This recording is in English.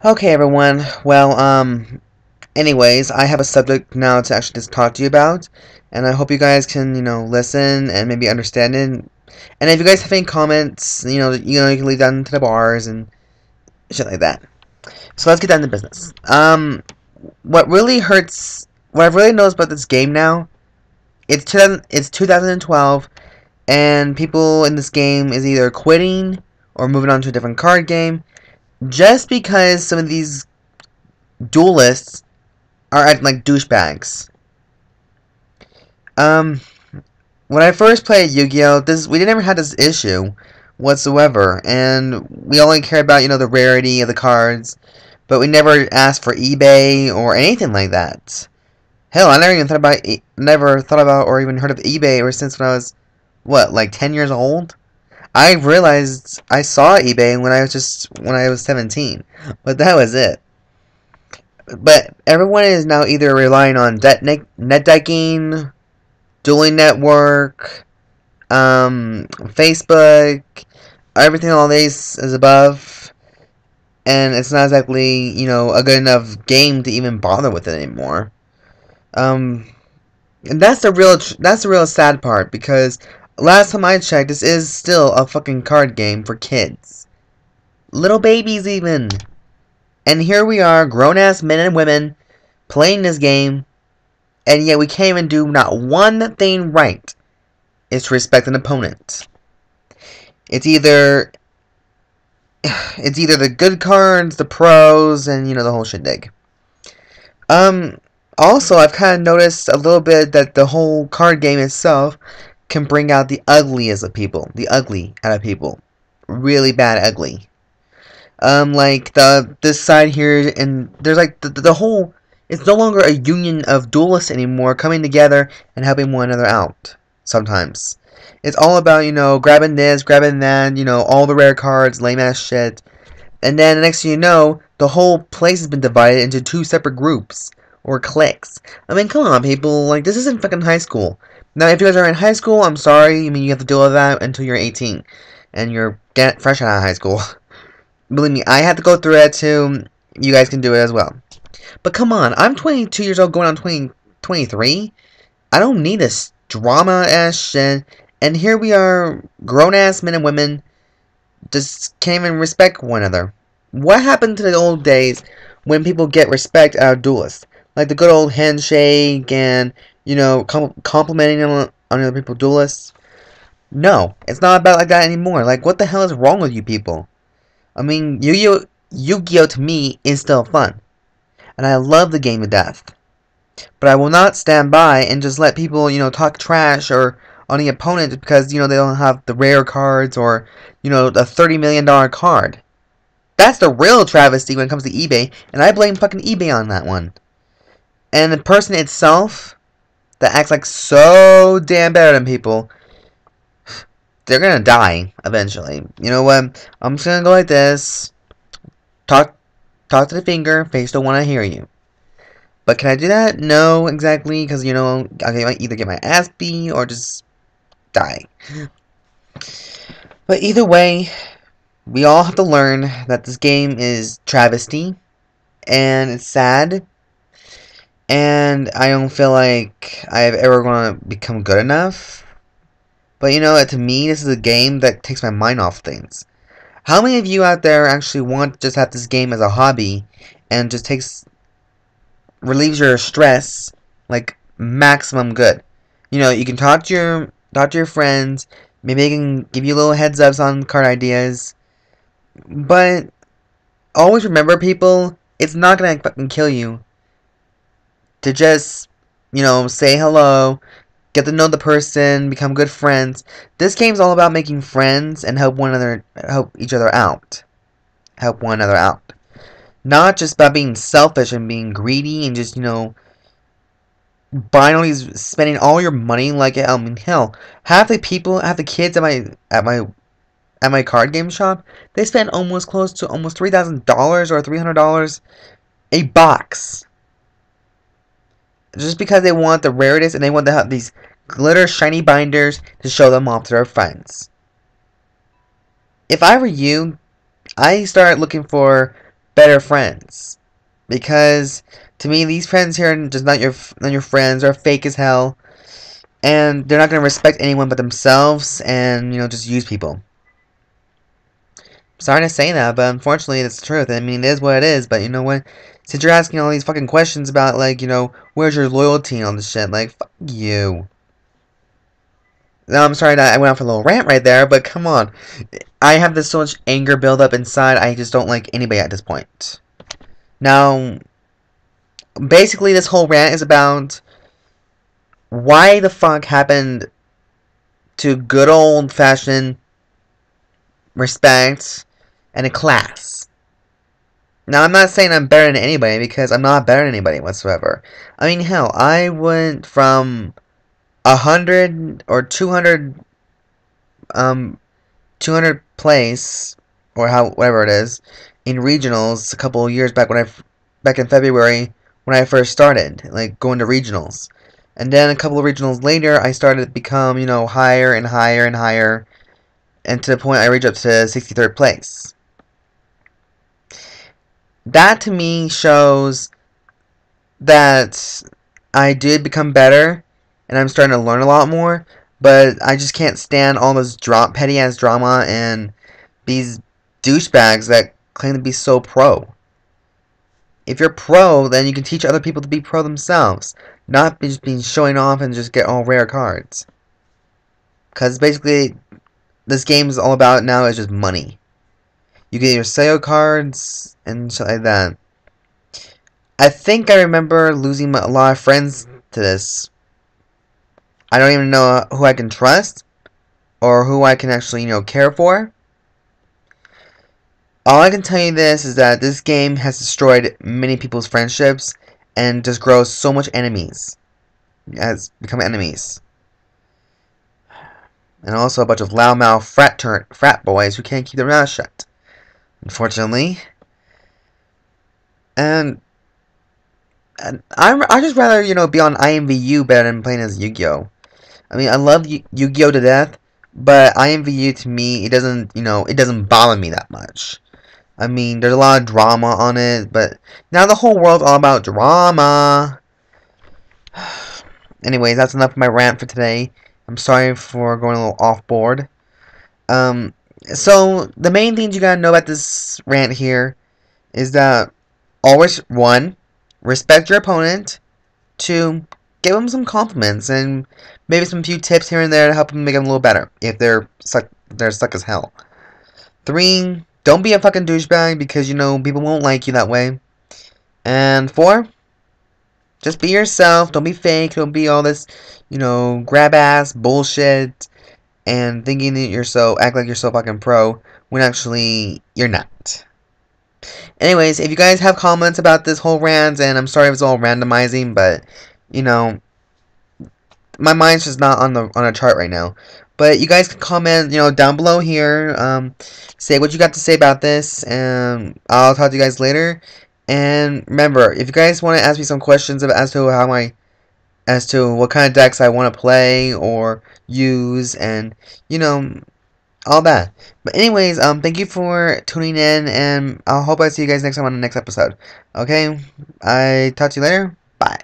Okay, everyone. Well, anyways, I have a subject now to actually just talk to you about, and I hope you guys can, listen and maybe understand it. And if you guys have any comments, you can leave down to the bars and shit like that. So let's get down to business. What really hurts, what I've really noticed about this game now, it's 2012, and people in this game is either quitting or moving on to a different card game, just because some of these duelists are acting like douchebags. Um, when I first played Yu-Gi-Oh, we never had this issue whatsoever, and we only care about the rarity of the cards, but we never asked for eBay or anything like that. Hell, I never thought about or even heard of eBay ever since when I was like 10 years old. I realized I saw eBay when I was 17, but that was it. But everyone is now either relying on net decking, Dueling Network, Facebook, everything all these is above, and it's not exactly a good enough game to even bother with it anymore. And that's the real sad part, because last time I checked, this is still a fucking card game for kids, little babies even. And here we are, grown ass men and women, playing this game, and yet we can't even do not one thing right. It's to respect an opponent. It's either the good cards, the pros, and the whole shindig. Also, I've kind of noticed a little bit that the whole card game itself can bring out the ugliest of people, the ugly out of people, really bad ugly. Like this side here, and there's like the whole. It's no longer a union of duelists anymore, coming together and helping one another out. Sometimes it's all about grabbing this, grabbing that, all the rare cards, lame ass shit. And then the next thing you know, the whole place has been divided into two separate groups or cliques. I mean, come on, people. Like, this isn't fucking high school. Now, if you guys are in high school, I'm sorry. I mean, you have to deal with that until you're 18 and you're fresh out of high school. Believe me, I had to go through that too. You guys can do it as well. But come on, I'm 22 years old, going on 23. I don't need this drama ass shit. And here we are, grown ass men and women, just can't even respect one another. What happened to the old days when people get respect out of duelists? Like the good old handshake and, complimenting on other people duelists? No, it's not about like that anymore. Like, what the hell is wrong with you people? I mean, Yu-Gi-Oh to me is still fun. And I love the game to death. But I will not stand by and just let people, talk trash or on the opponent because, they don't have the rare cards or, the $30 million card. That's the real travesty when it comes to eBay, and I blame fucking eBay on that one. And the person itself that acts like so damn better than people, they're gonna die eventually. You know what? I'm just gonna go like this. Talk to the finger. Face don't want to hear you. But can I do that? No, exactly, because I might either get my ass beat or just die. But either way, we all have to learn that this game is travesty, and it's sad, and I don't feel like I'm ever going to become good enough. But to me, this is a game that takes my mind off things. How many of you out there actually want to just have this game as a hobby and just relieves your stress like maximum good? You can talk to your friends. Maybe they can give you little heads ups on card ideas. But always remember, people, it's not gonna fucking kill you to just say hello, get to know the person, become good friends. This game's all about making friends and help each other out. Help one another out. Not just about being selfish and being greedy and just, buying all these, spending all your money like it. I mean, hell, half the kids at my card game shop, they spend almost close to almost $3,000 or $300 a box. Just because they want the rarest and they want to have these glitter shiny binders to show them off to their friends. If I were you, I start looking for better friends. Because to me, these friends here are just not your friends. They're fake as hell, and they're not gonna respect anyone but themselves, and just use people. Sorry to say that, but unfortunately, it's the truth. I mean, it is what it is. But you know what? Since you're asking all these fucking questions about like, where's your loyalty and all this shit, like, fuck you. No, I'm sorry that I went off a little rant right there, but come on. I have this so much anger build up inside, I just don't like anybody at this point. Now, basically this whole rant is about why the fuck happened to good old fashioned respect and a class. Now, I'm not saying I'm better than anybody, because I'm not better than anybody whatsoever. I mean, hell, I went from 100 or 200 200 place, or whatever it is, in regionals a couple of years back back in February when I first started, like going to regionals, and then a couple of regionals later I started to become higher and higher and higher, and to the point I reached up to 63rd place. That to me shows that I did become better, and I'm starting to learn a lot more. But I just can't stand all this petty ass drama and these douchebags that claim to be so pro. If you're pro, then you can teach other people to be pro themselves, not just being showing off and just get all rare cards. Because basically, this game is all about now is just money. You get your sale cards and shit like that. I think I remember losing a lot of friends to this. I don't even know who I can trust or who I can actually, care for. All I can tell you this is that this game has destroyed many people's friendships and just grows so much enemies. It has become enemies. And also a bunch of loudmouth frat boys who can't keep their mouths shut. Unfortunately. And I just rather, be on IMVU better than playing as Yu-Gi-Oh! I mean, I love Yu-Gi-Oh! To death, but IMVU to me, it doesn't bother me that much. I mean, there's a lot of drama on it, but now the whole world's all about drama. Anyways, that's enough of my rant for today. I'm sorry for going a little off board. So the main things you gotta know about this rant here is that always, 1, respect your opponent. 2, give them some compliments and maybe some few tips here and there to help them make them a little better if they're stuck as hell. 3, don't be a fucking douchebag, because people won't like you that way. And 4, just be yourself. Don't be fake. Don't be all this, grab ass bullshit and thinking that act like you're so fucking pro when actually you're not. Anyways, if you guys have comments about this whole rant, and I'm sorry if it's all randomizing, but my mind's just not on a chart right now. But you guys can comment, down below here. Say what you got to say about this, and I'll talk to you guys later. And remember, if you guys want to ask me some questions as to what kind of decks I want to play or use, and all that. But anyways, thank you for tuning in, and I hope I see you guys next time on the next episode. Okay, I talk to you later. Bye.